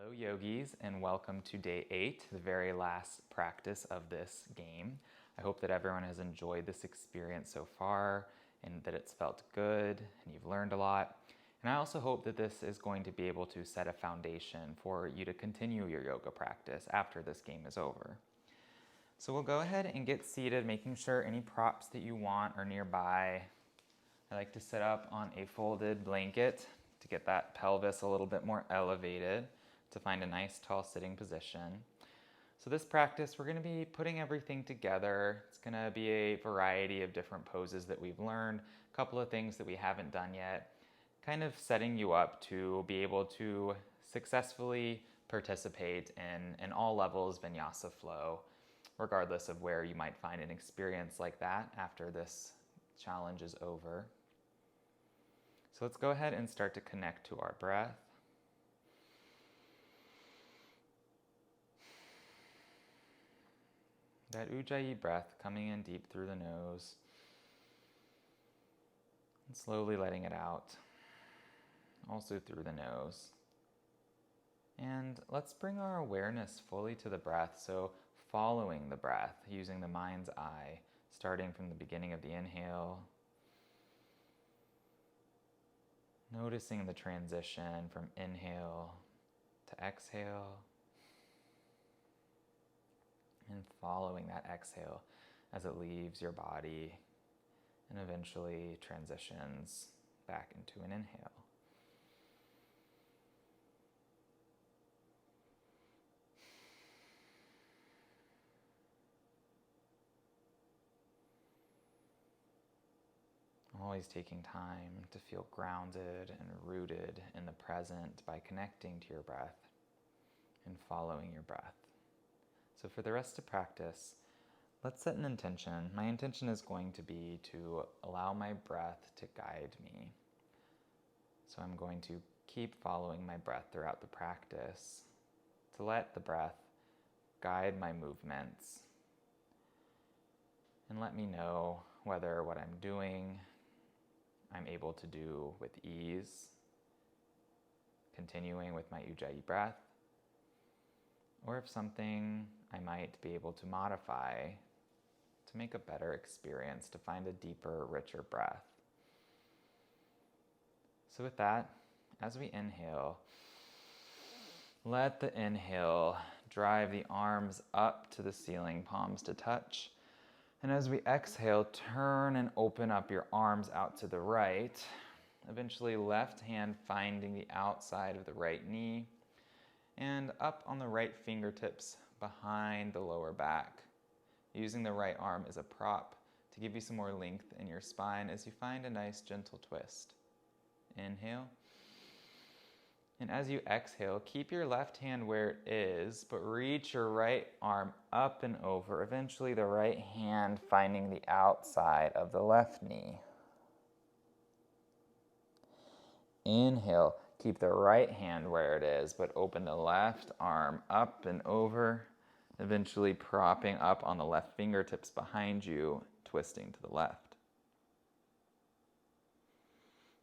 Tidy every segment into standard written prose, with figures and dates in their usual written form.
Hello yogis, and welcome to day 8, the very last practice of this game. I hope that everyone has enjoyed this experience so far and that it's felt good and you've learned a lot. And I also hope that this is going to be able to set a foundation for you to continue your yoga practice after this game is over. So we'll go ahead and get seated, making sure any props that you want are nearby. I like to sit up on a folded blanket to get that pelvis a little bit more elevated, to find a nice tall sitting position. So this practice, we're going to be putting everything together. It's going to be a variety of different poses that we've learned, a couple of things that we haven't done yet, kind of setting you up to be able to successfully participate in all levels Vinyasa flow, regardless of where you might find an experience like that after this challenge is over. So let's go ahead and start to connect to our breath. That Ujjayi breath coming in deep through the nose and slowly letting it out, also through the nose. And let's bring our awareness fully to the breath, so following the breath, using the mind's eye, starting from the beginning of the inhale, noticing the transition from inhale to exhale, and following that exhale as it leaves your body and eventually transitions back into an inhale. Always taking time to feel grounded and rooted in the present by connecting to your breath and following your breath. So for the rest of practice, let's set an intention. My intention is going to be to allow my breath to guide me. So I'm going to keep following my breath throughout the practice, to let the breath guide my movements and let me know whether what I'm doing I'm able to do with ease, continuing with my Ujjayi breath, or if something I might be able to modify to make a better experience, to find a deeper, richer breath. So with that, as we inhale, let the inhale drive the arms up to the ceiling, palms to touch. And as we exhale, turn and open up your arms out to the right, eventually left hand finding the outside of the right knee, and up on the right fingertips behind the lower back, using the right arm as a prop to give you some more length in your spine as you find a nice gentle twist. Inhale. And as you exhale, keep your left hand where it is, but reach your right arm up and over, eventually the right hand finding the outside of the left knee. Inhale, keep the right hand where it is, but open the left arm up and over, eventually propping up on the left fingertips behind you, twisting to the left.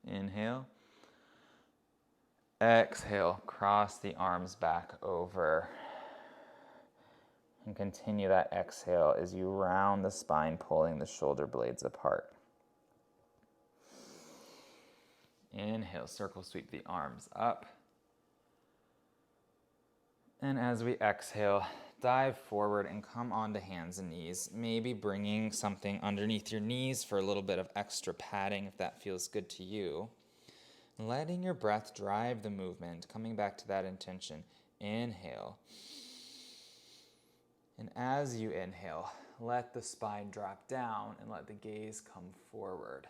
Inhale. Exhale, cross the arms back over. And continue that exhale as you round the spine, pulling the shoulder blades apart. Inhale, circle sweep the arms up. And as we exhale, dive forward and come onto hands and knees, maybe bringing something underneath your knees for a little bit of extra padding if that feels good to you. Letting your breath drive the movement, coming back to that intention. Inhale. And as you inhale, let the spine drop down and let the gaze come forward.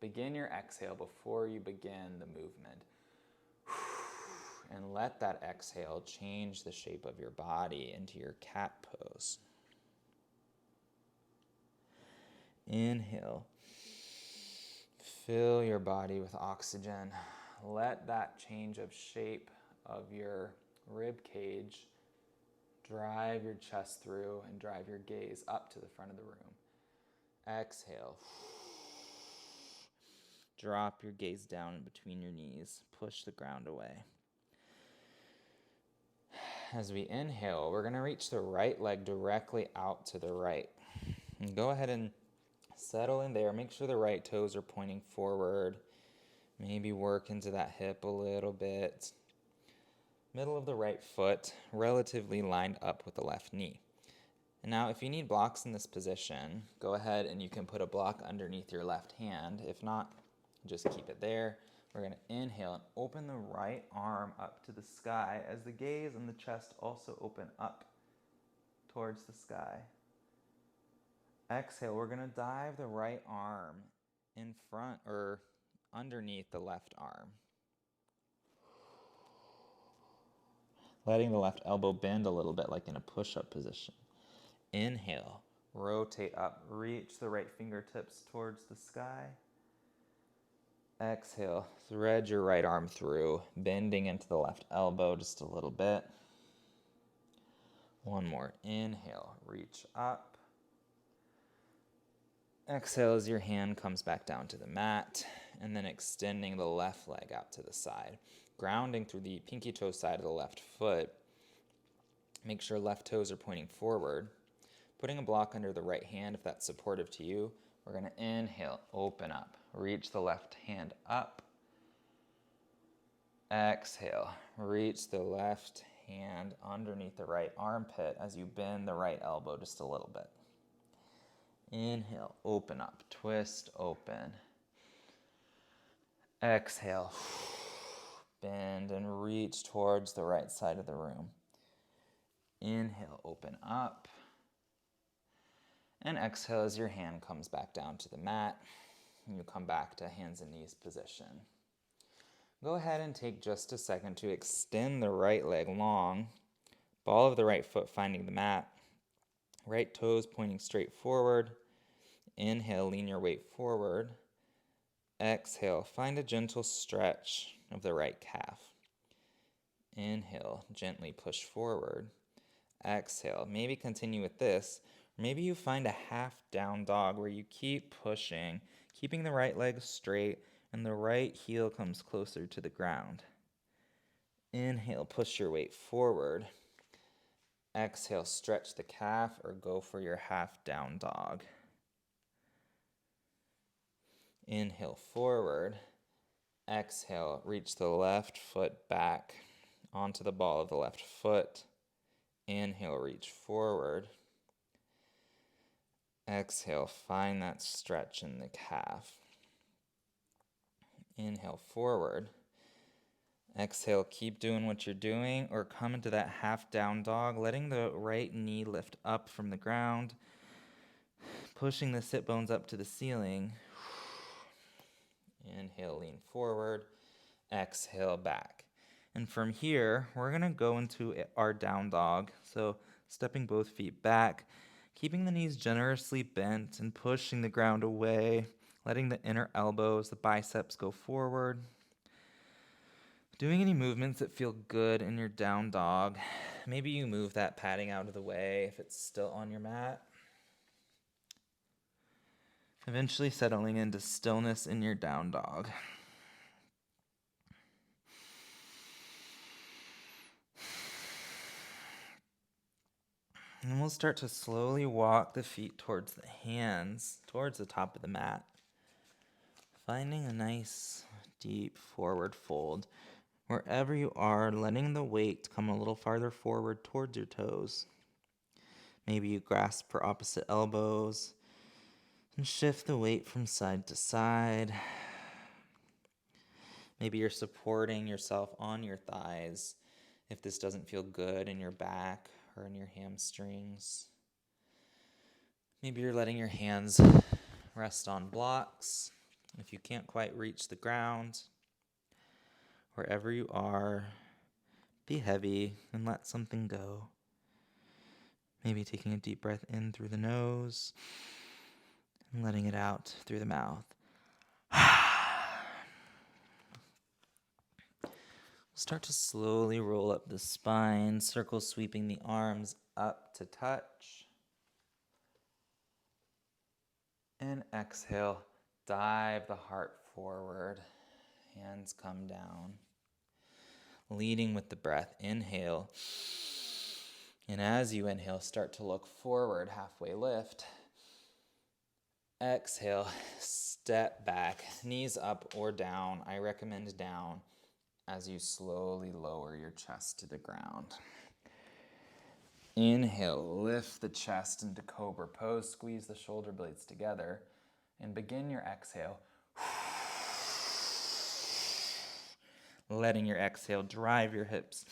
Begin your exhale before you begin the movement. And let that exhale change the shape of your body into your cat pose. Inhale. Fill your body with oxygen. Let that change of shape of your rib cage drive your chest through and drive your gaze up to the front of the room. Exhale. Drop your gaze down between your knees. Push the ground away. As we inhale, we're going to reach the right leg directly out to the right. And go ahead and settle in there. Make sure the right toes are pointing forward. Maybe work into that hip a little bit. Middle of the right foot relatively lined up with the left knee. And now if you need blocks in this position, go ahead and you can put a block underneath your left hand. If not, just keep it there. We're going to inhale and open the right arm up to the sky as the gaze and the chest also open up towards the sky. Exhale, we're going to dive the right arm in front or underneath the left arm. Letting the left elbow bend a little bit like in a push-up position. Inhale, rotate up, reach the right fingertips towards the sky. Exhale, thread your right arm through, bending into the left elbow just a little bit. One more. Inhale, reach up. Exhale as your hand comes back down to the mat, and then extending the left leg out to the side. Grounding through the pinky toe side of the left foot. Make sure left toes are pointing forward. Putting a block under the right hand if that's supportive to you. We're going to inhale, open up. Reach the left hand up. Exhale, reach the left hand underneath the right armpit as you bend the right elbow just a little bit. Inhale, open up, twist, open. Exhale, bend and reach towards the right side of the room. Inhale, open up. And exhale as your hand comes back down to the mat. And you come back to hands and knees position. Go ahead and take just a second to extend the right leg long. Ball of the right foot finding the mat. Right toes pointing straight forward. Inhale, lean your weight forward. Exhale, find a gentle stretch of the right calf. Inhale, gently push forward. Exhale, maybe continue with this. Maybe you find a half down dog where you keep pushing, keeping the right leg straight and the right heel comes closer to the ground. Inhale, push your weight forward. Exhale, stretch the calf or go for your half down dog. Inhale, forward. Exhale, reach the left foot back onto the ball of the left foot. Inhale, reach forward. Exhale, find that stretch in the calf. Inhale, forward. Exhale, keep doing what you're doing or come into that half down dog, letting the right knee lift up from the ground, pushing the sit bones up to the ceiling. Inhale, lean forward. Exhale, back. And from here, we're going to go into our down dog. So stepping both feet back, keeping the knees generously bent and pushing the ground away, letting the inner elbows, the biceps go forward. Doing any movements that feel good in your down dog. Maybe you move that padding out of the way if it's still on your mat. Eventually settling into stillness in your down dog. And we'll start to slowly walk the feet towards the hands, towards the top of the mat. Finding a nice, deep forward fold. Wherever you are, letting the weight come a little farther forward towards your toes. Maybe you grasp for opposite elbows and shift the weight from side to side. Maybe you're supporting yourself on your thighs if this doesn't feel good in your back or in your hamstrings. Maybe you're letting your hands rest on blocks if you can't quite reach the ground. Wherever you are, be heavy and let something go. Maybe taking a deep breath in through the nose and letting it out through the mouth. Start to slowly roll up the spine, circle sweeping the arms up to touch. And exhale, dive the heart forward, hands come down. Leading with the breath, inhale. And as you inhale, start to look forward, halfway lift. Exhale, step back, knees up or down. I recommend down as you slowly lower your chest to the ground. Inhale, lift the chest into cobra pose, squeeze the shoulder blades together, and begin your exhale. Letting your exhale drive your hips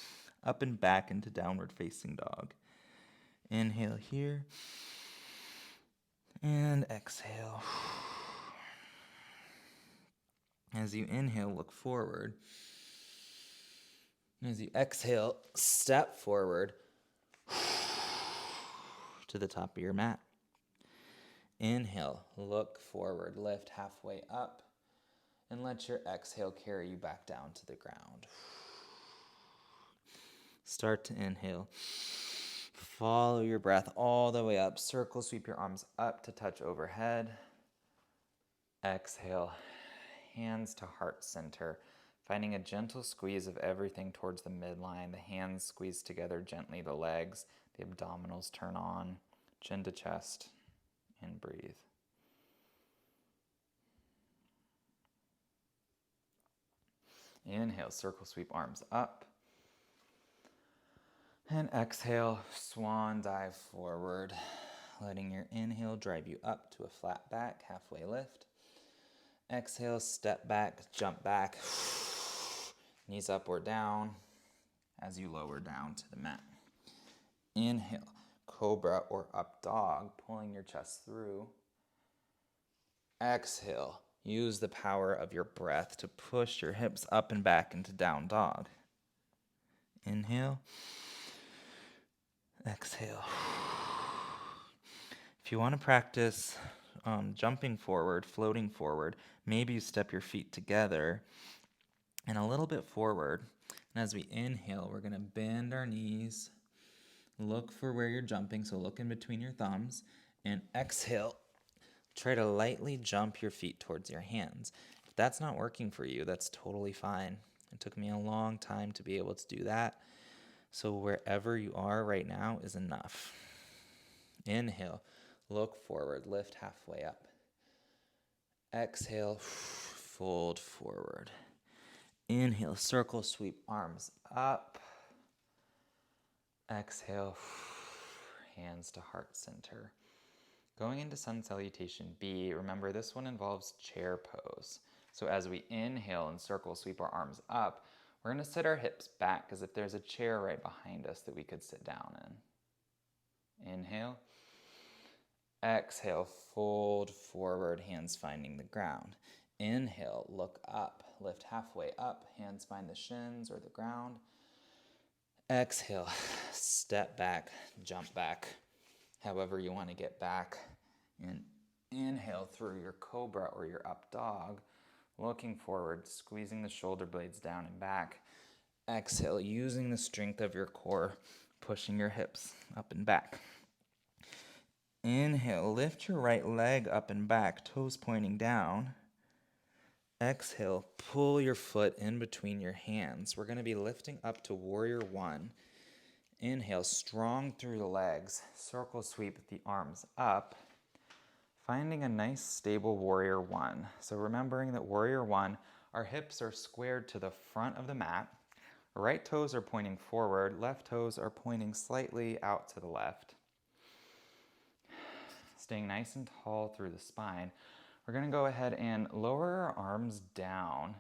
up and back into downward facing dog. Inhale here, and exhale. As you inhale, look forward. As you exhale, step forward to the top of your mat. Inhale, look forward, lift halfway up, and let your exhale carry you back down to the ground. Start to inhale. Follow your breath all the way up. Circle, sweep your arms up to touch overhead. Exhale, hands to heart center, finding a gentle squeeze of everything towards the midline. The hands squeeze together gently, the legs, the abdominals turn on, chin to chest, and breathe. Inhale, circle, sweep arms up. And exhale, swan dive forward, letting your inhale drive you up to a flat back, halfway lift. Exhale, step back, jump back, knees up or down as you lower down to the mat. Inhale, cobra or up dog, pulling your chest through. Exhale, use the power of your breath to push your hips up and back into down dog. Inhale. Exhale. If you want to practice jumping forward, floating forward, maybe you step your feet together and a little bit forward. And as we inhale, we're going to bend our knees, look for where you're jumping, so look in between your thumbs, and exhale. Try to lightly jump your feet towards your hands. If that's not working for you, that's totally fine. It took me a long time to be able to do that. So wherever you are right now is enough. Inhale, look forward, lift halfway up. Exhale, fold forward. Inhale, circle, sweep arms up. Exhale, hands to heart center. Going into Sun Salutation B, remember this one involves chair pose. So as we inhale and circle, sweep our arms up, we're going to sit our hips back as if there's a chair right behind us that we could sit down in. Inhale. Exhale, fold forward, hands finding the ground. Inhale, look up, lift halfway up, hands find the shins or the ground. Exhale, step back, jump back, however you want to get back. And inhale through your cobra or your up dog. Looking forward, squeezing the shoulder blades down and back. Exhale, using the strength of your core, pushing your hips up and back. Inhale, lift your right leg up and back, toes pointing down. Exhale, pull your foot in between your hands. We're going to be lifting up to Warrior One. Inhale, strong through the legs. Circle sweep the arms up. Finding a nice stable Warrior One. So remembering that Warrior One, our hips are squared to the front of the mat. Right toes are pointing forward. Left toes are pointing slightly out to the left. Staying nice and tall through the spine. We're going to go ahead and lower our arms down,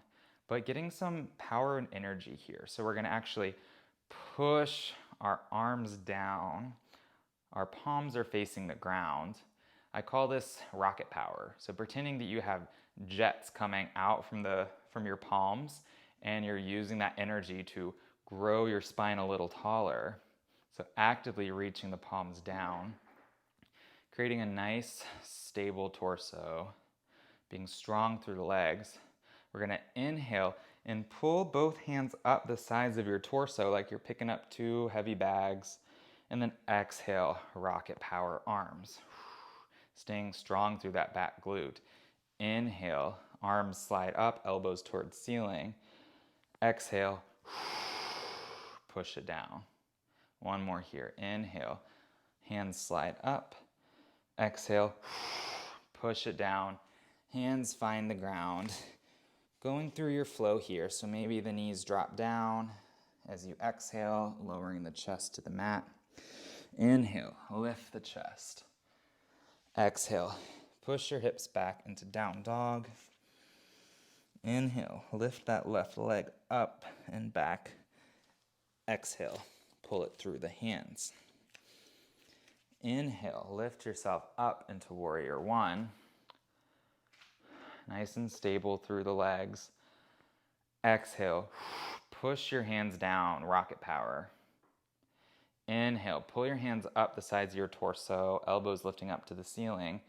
but getting some power and energy here. So we're going to actually push our arms down. Our palms are facing the ground. I call this rocket power. So pretending that you have jets coming out from your palms and you're using that energy to grow your spine a little taller. So actively reaching the palms down, creating a nice stable torso, being strong through the legs. We're going to inhale and pull both hands up the sides of your torso like you're picking up two heavy bags. And then exhale, rocket power arms. Staying strong through that back glute. Inhale, arms slide up, elbows towards ceiling. Exhale, push it down. One more here. Inhale, hands slide up. Exhale, push it down. Hands find the ground. Going through your flow here, so maybe the knees drop down as you exhale, lowering the chest to the mat. Inhale, lift the chest. Exhale, push your hips back into down dog. Inhale, lift that left leg up and back. Exhale, pull it through the hands. Inhale, lift yourself up into warrior one. Nice and stable through the legs. Exhale, push your hands down, rocket power. Inhale, pull your hands up the sides of your torso, elbows lifting up to the ceiling.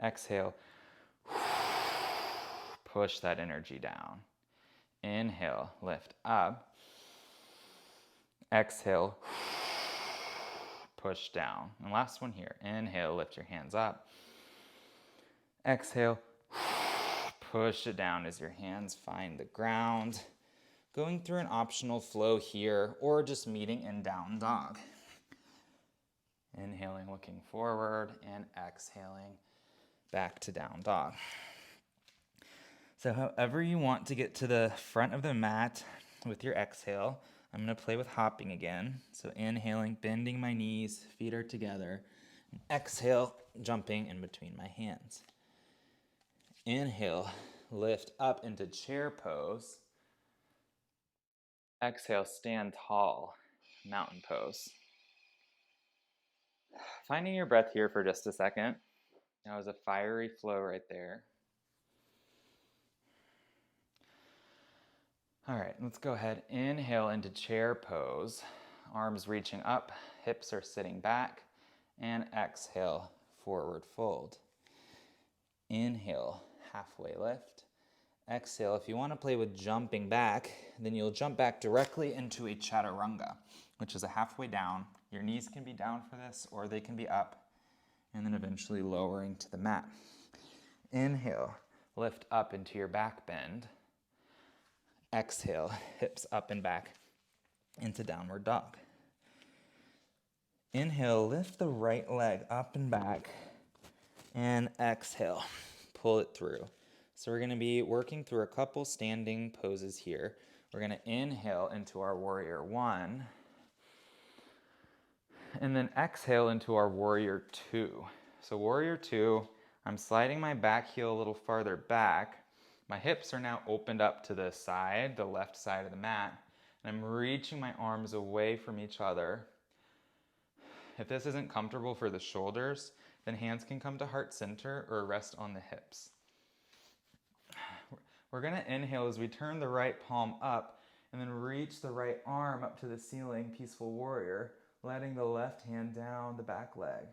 Exhale, push that energy down. Inhale, lift up. Exhale, push down. And last one here. Inhale, lift your hands up. Exhale, push it down as your hands find the ground. Going through an optional flow here, or just meeting in down dog. Inhaling, looking forward, and exhaling back to down dog. So however you want to get to the front of the mat with your exhale, I'm going to play with hopping again. So inhaling, bending my knees, feet are together. And exhale, jumping in between my hands. Inhale, lift up into chair pose. Exhale, stand tall, mountain pose. Finding your breath here for just a second. That was a fiery flow right there. All right, let's go ahead. Inhale into chair pose. Arms reaching up, hips are sitting back. And exhale, forward fold. Inhale, halfway lift. Exhale, if you want to play with jumping back, then you'll jump back directly into a chaturanga, which is a halfway down. Your knees can be down for this, or they can be up, and then eventually lowering to the mat. Inhale, lift up into your back bend. Exhale, hips up and back into downward dog. Inhale, lift the right leg up and back, and exhale, pull it through. So we're going to be working through a couple standing poses here. We're going to inhale into our warrior one, and then exhale into our warrior two. So warrior two, I'm sliding my back heel a little farther back. My hips are now opened up to the side, the left side of the mat, and I'm reaching my arms away from each other. If this isn't comfortable for the shoulders, then hands can come to heart center or rest on the hips. We're going to inhale as we turn the right palm up and then reach the right arm up to the ceiling, peaceful warrior, letting the left hand down the back leg.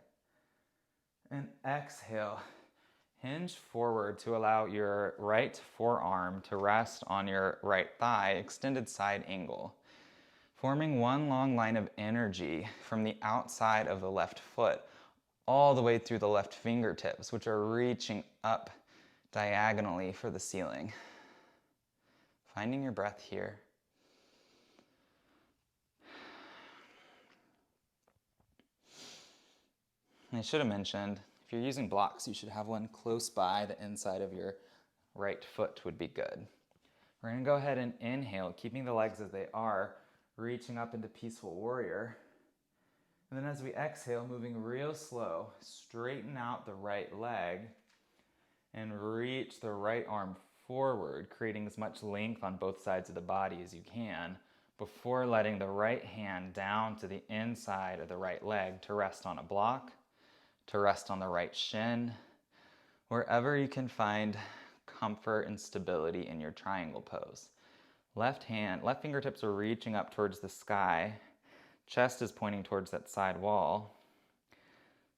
And exhale, hinge forward to allow your right forearm to rest on your right thigh, extended side angle, forming one long line of energy from the outside of the left foot all the way through the left fingertips, which are reaching up diagonally for the ceiling. Finding your breath here. And I should have mentioned, if you're using blocks, you should have one close by. The inside of your right foot would be good. We're going to go ahead and inhale, keeping the legs as they are, reaching up into peaceful warrior. And then as we exhale, moving real slow, straighten out the right leg and reach the right arm forward, creating as much length on both sides of the body as you can before letting the right hand down to the inside of the right leg to rest on a block, to rest on the right shin, wherever you can find comfort and stability in your triangle pose. Left fingertips are reaching up towards the sky. Chest is pointing towards that side wall.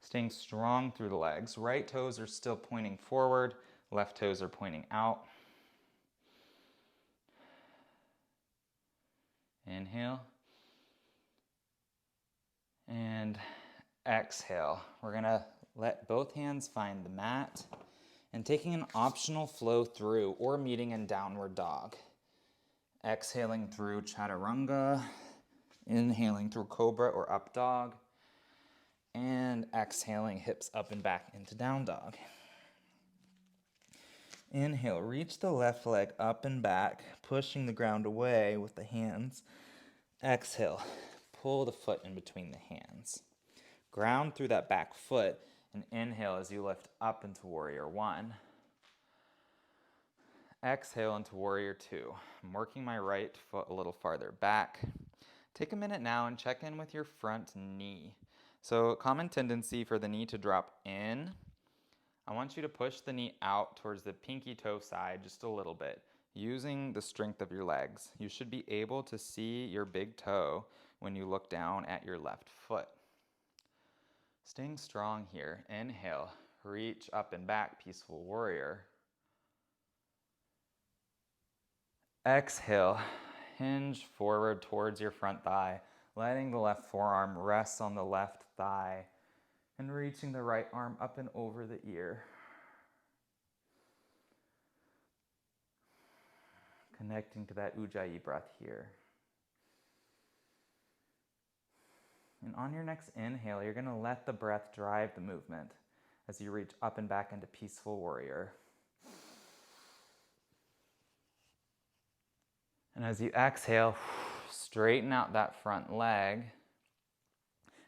Staying strong through the legs. Right toes are still pointing forward. Left toes are pointing out. Inhale. And exhale. We're going to let both hands find the mat and taking an optional flow through or meeting in downward dog. Exhaling through chaturanga Inhaling through cobra or up dog. And exhaling, hips up and back into down dog. Inhale, reach the left leg up and back, pushing the ground away with the hands. Exhale, pull the foot in between the hands. Ground through that back foot, and inhale as you lift up into warrior one. Exhale into warrior two. I'm working my right foot a little farther back. Take a minute now and check in with your front knee. So a common tendency for the knee to drop in. I want you to push the knee out towards the pinky toe side just a little bit, using the strength of your legs. You should be able to see your big toe when you look down at your left foot. Staying strong here. Inhale, reach up and back, peaceful warrior. Exhale, hinge forward towards your front thigh, letting the left forearm rest on the left thigh and reaching the right arm up and over the ear. Connecting to that Ujjayi breath here. And on your next inhale, you're going to let the breath drive the movement as you reach up and back into peaceful warrior. And as you exhale, straighten out that front leg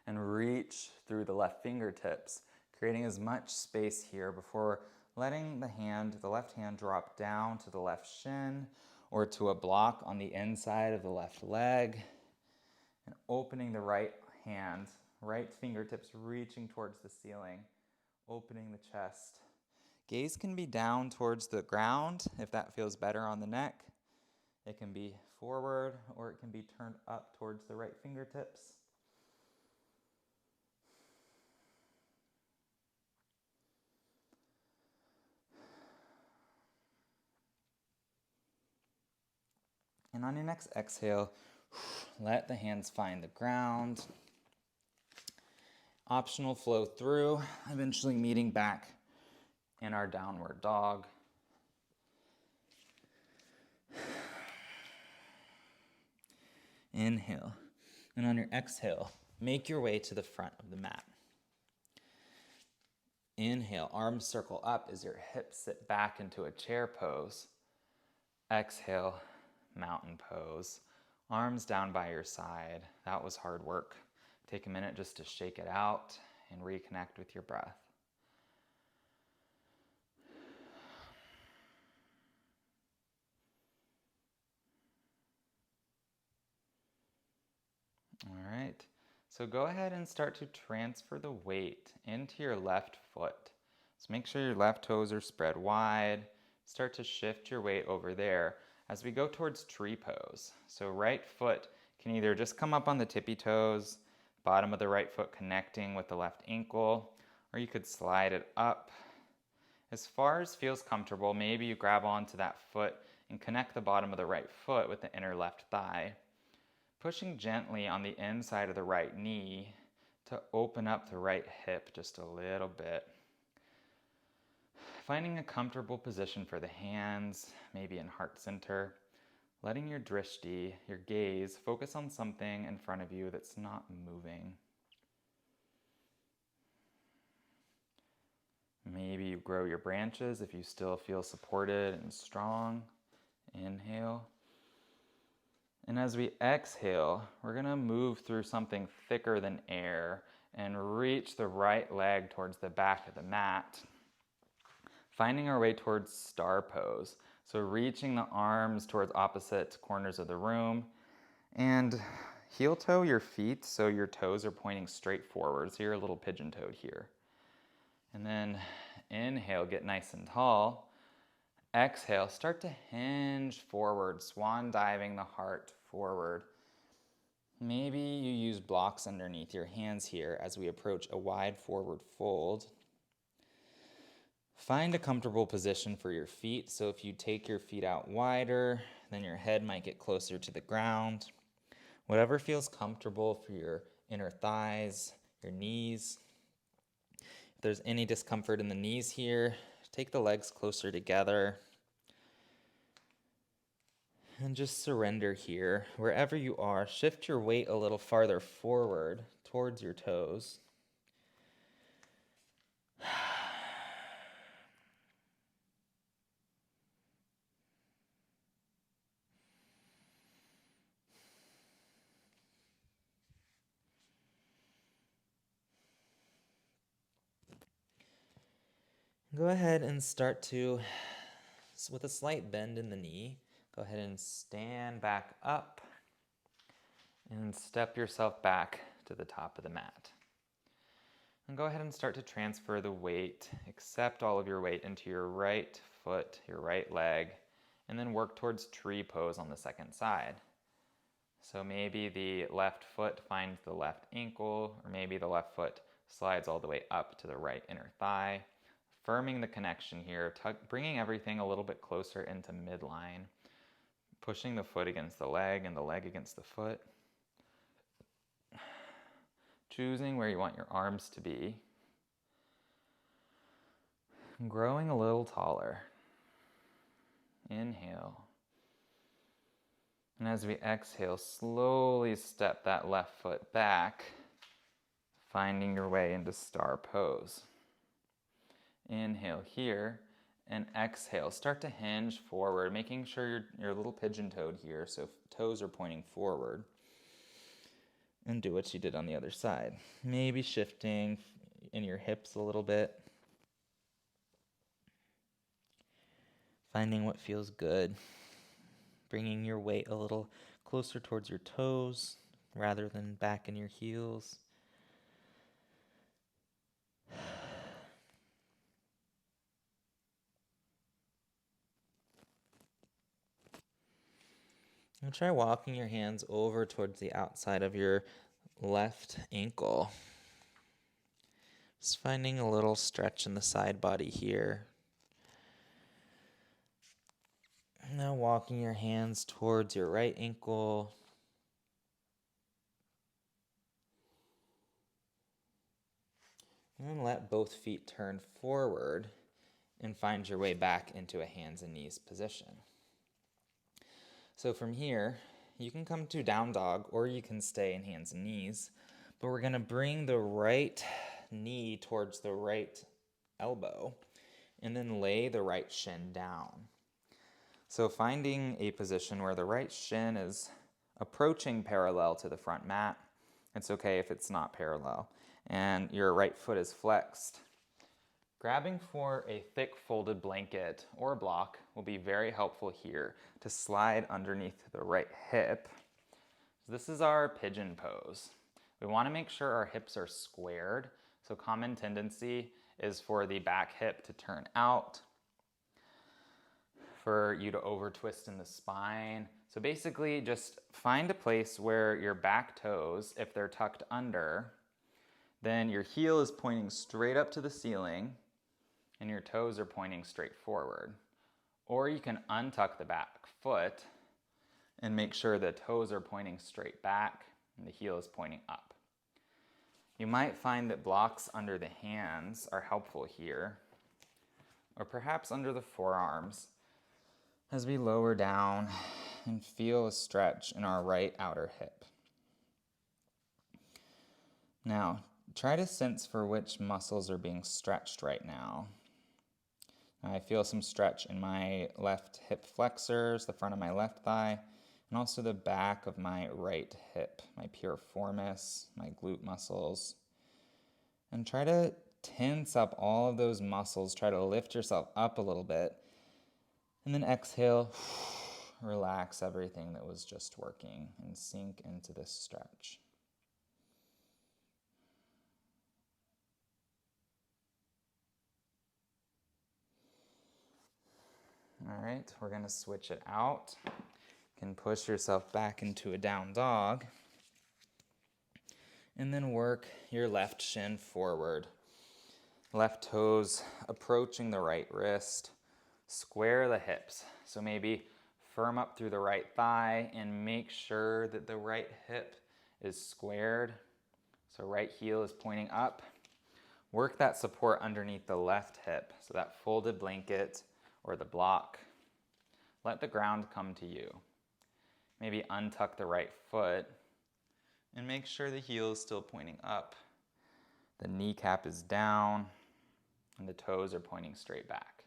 and reach through the left fingertips, creating as much space here before letting the left hand drop down to the left shin or to a block on the inside of the left leg, and opening the right hand, right fingertips reaching towards the ceiling, opening the chest. Gaze can be down towards the ground if that feels better on the neck. It can be forward or it can be turned up towards the right fingertips. And on your next exhale, let the hands find the ground. Optional flow through, eventually meeting back in our downward dog. Inhale. And on your exhale, make your way to the front of the mat. Inhale, arms circle up as your hips sit back into a chair pose. Exhale, mountain pose. Arms down by your side. That was hard work. Take a minute just to shake it out and reconnect with your breath. All right, so go ahead and start to transfer the weight into your left foot. So make sure your left toes are spread wide. Start to shift your weight over there as we go towards tree pose. So right foot can either just come up on the tippy toes, bottom of the right foot connecting with the left ankle, or you could slide it up. As far as feels comfortable, maybe you grab onto that foot and connect the bottom of the right foot with the inner left thigh. Pushing gently on the inside of the right knee to open up the right hip just a little bit. Finding a comfortable position for the hands, maybe in heart center. Letting your drishti, your gaze, focus on something in front of you that's not moving. Maybe you grow your branches if you still feel supported and strong. Inhale. And as we exhale, we're going to move through something thicker than air and reach the right leg towards the back of the mat. Finding our way towards star pose. So reaching the arms towards opposite corners of the room and heel toe your feet so your toes are pointing straight forward. So you're a little pigeon-toed here. And then inhale, get nice and tall. Exhale, start to hinge forward, swan diving the heart forward. Maybe you use blocks underneath your hands here as we approach a wide forward fold. Find a comfortable position for your feet. So if you take your feet out wider, then your head might get closer to the ground. Whatever feels comfortable for your inner thighs, your knees. If there's any discomfort in the knees here, take the legs closer together. And just surrender here. Wherever you are, shift your weight a little farther forward towards your toes. Go ahead and start to, with a slight bend in the knee, go ahead and stand back up and step yourself back to the top of the mat. And go ahead and start to transfer the weight, accept all of your weight into your right foot, your right leg, and then work towards tree pose on the second side. So maybe the left foot finds the left ankle, or maybe the left foot slides all the way up to the right inner thigh. Firming the connection here, bringing everything a little bit closer into midline, pushing the foot against the leg and the leg against the foot. Choosing where you want your arms to be. Growing a little taller. Inhale. And as we exhale, slowly step that left foot back, finding your way into star pose. Inhale here, and exhale. Start to hinge forward, making sure you're a little pigeon-toed here, so toes are pointing forward. And do what you did on the other side. Maybe shifting in your hips a little bit. Finding what feels good. Bringing your weight a little closer towards your toes rather than back in your heels. And try walking your hands over towards the outside of your left ankle. Just finding a little stretch in the side body here. Now walking your hands towards your right ankle. And then let both feet turn forward and find your way back into a hands and knees position. So from here, you can come to down dog or you can stay in hands and knees, but we're going to bring the right knee towards the right elbow and then lay the right shin down. So finding a position where the right shin is approaching parallel to the front mat. It's okay if it's not parallel. And your right foot is flexed. Grabbing for a thick folded blanket or block will be very helpful here to slide underneath the right hip. This is our pigeon pose. We want to make sure our hips are squared. So common tendency is for the back hip to turn out, for you to over twist in the spine. So basically just find a place where your back toes, if they're tucked under, then your heel is pointing straight up to the ceiling and your toes are pointing straight forward. Or you can untuck the back foot and make sure the toes are pointing straight back and the heel is pointing up. You might find that blocks under the hands are helpful here, or perhaps under the forearms as we lower down and feel a stretch in our right outer hip. Now, try to sense for which muscles are being stretched right now. I feel some stretch in my left hip flexors, the front of my left thigh, and also the back of my right hip, my piriformis, my glute muscles. And try to tense up all of those muscles. Try to lift yourself up a little bit. And then exhale, relax everything that was just working and sink into this stretch. All right, we're going to switch it out. You can push yourself back into a down dog. And then work your left shin forward. Left toes approaching the right wrist. Square the hips. So maybe firm up through the right thigh and make sure that the right hip is squared. So right heel is pointing up. Work that support underneath the left hip. So that folded blanket or the block. Let the ground come to you. Maybe untuck the right foot and make sure the heel is still pointing up. The kneecap is down and the toes are pointing straight back.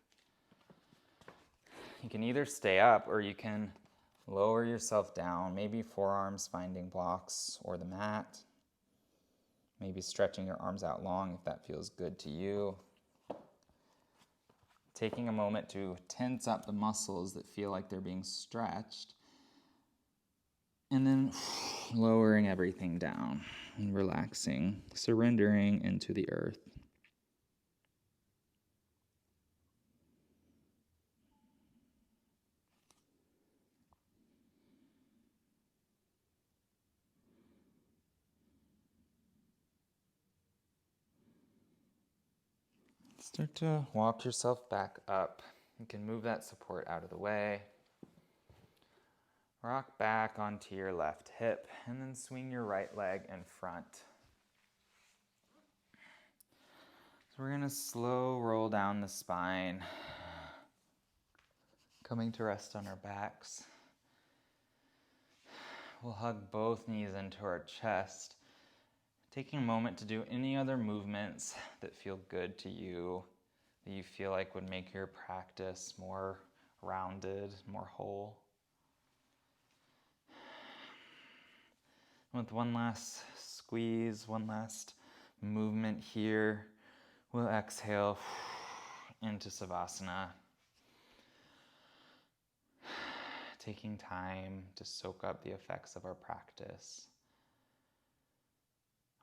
You can either stay up or you can lower yourself down, maybe forearms finding blocks or the mat. Maybe stretching your arms out long if that feels good to you. Taking a moment to tense up the muscles that feel like they're being stretched. And then lowering everything down and relaxing, surrendering into the earth. Start to walk yourself back up. You can move that support out of the way. Rock back onto your left hip and then swing your right leg in front. So we're going to slow roll down the spine, coming to rest on our backs. We'll hug both knees into our chest, taking a moment to do any other movements that feel good to you, that you feel like would make your practice more rounded, more whole. With one last squeeze, one last movement here, we'll exhale into Savasana, taking time to soak up the effects of our practice.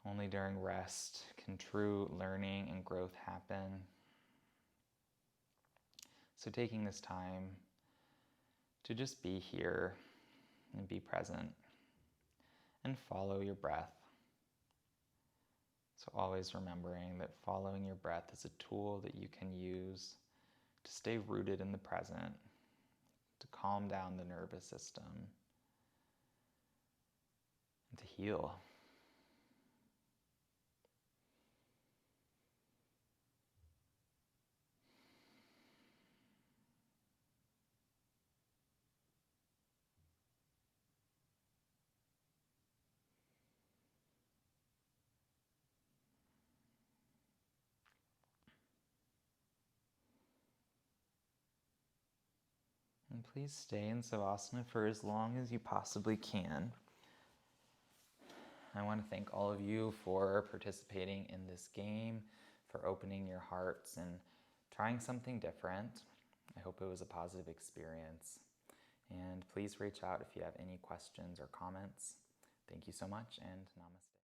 Only during rest can true learning and growth happen. So taking this time to just be here and be present and follow your breath. So always remembering that following your breath is a tool that you can use to stay rooted in the present, to calm down the nervous system, and to heal. And please stay in Savasana for as long as you possibly can. I want to thank all of you for participating in this game, for opening your hearts and trying something different. I hope it was a positive experience. And please reach out if you have any questions or comments. Thank you so much, and namaste.